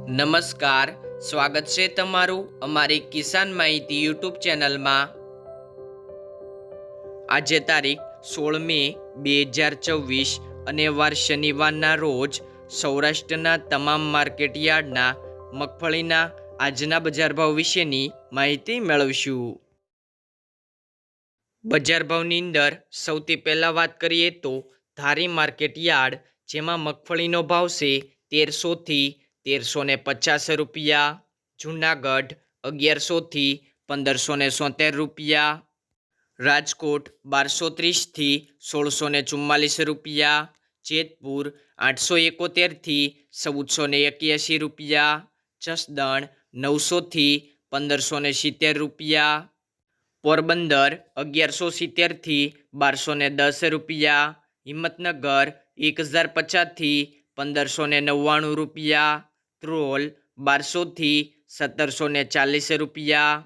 નમસ્કાર, સ્વાગત છે તમારું અમારી કિસાન માહિતી યુટ્યુબ ચેનલમાં। આજે તારીખ 16 મે 2024 અને વાર શનિવારના રોજ સૌરાષ્ટ્રના તમામ માર્કેટયાર્ડના મગફળીના આજના બજાર ભાવ વિશેની માહિતી મેળવીશું। બજાર ભાવની અંદર સૌથી પહેલાં વાત કરીએ તો ધારી માર્કેટયાર્ડ, જેમાં મગફળીનો ભાવ છે 1300 થી 1350 રૂપિયા, જૂનાગઢ 1100 થી 1573 રૂપિયા, રાજકોટ 1230 થી 1644 રૂપિયા, જેતપુર 871 થી 1481 રૂપિયા, જસદણ 900 થી 1570 રૂપિયા, પોરબંદર 1170 થી 1210 રૂપિયા, હિંમતનગર 1050 થી 1599 રૂપિયા, ધ્રોલ 1200 થી 1740 રૂપિયા,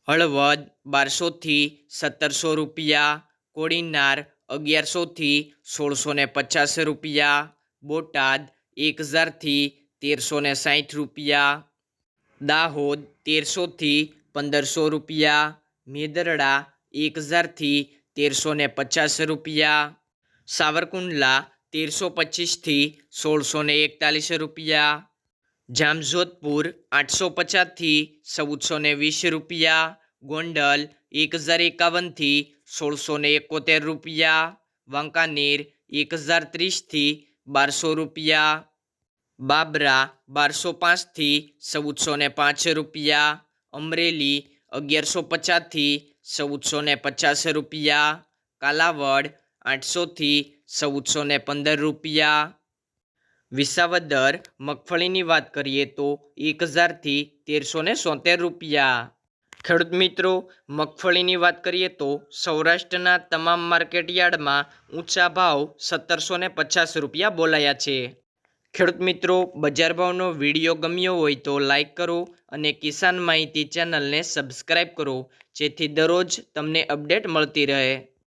હળવદ 1200 થી 1700 રૂપિયા, કોડીનાર 1100 થી 1650 રૂપિયા, બોટાદ 1000 થી 1360 રૂપિયા, દાહોદ 1300 થી 1500 રૂપિયા, મેદરડા 1000 થી 1350 રૂપિયા, સાવરકુંડલા 1325 થી 1641 રૂપિયા, જામજોધપુર 850 થી 1420 રૂપિયા, ગોંડલ 1051 થી 1671 રૂપિયા, વાંકાનેર 1030 થી 1200 રૂપિયા, બાબરા 1205 થી 1405 રૂપિયા, અમરેલી 1150 થી 1450 રૂપિયા, કાલાવડ 800 થી 1415 રૂપિયા, વિસાવદર મગફળીની વાત કરીએ તો 1000 થી 1370 રૂપિયા। ખેડૂત મિત્રો, મગફળીની વાત કરીએ તો સૌરાષ્ટ્રના તમામ માર્કેટયાર્ડમાં ઊંચા ભાવ 1750 રૂપિયા બોલાયા છે। ખેડૂત મિત્રો, બજાર ભાવનો વિડીયો ગમ્યો હોય તો લાઈક કરો અને કિસાન માહિતી ચેનલને સબસ્ક્રાઈબ કરો, જેથી દરરોજ તમને અપડેટ મળતી રહે।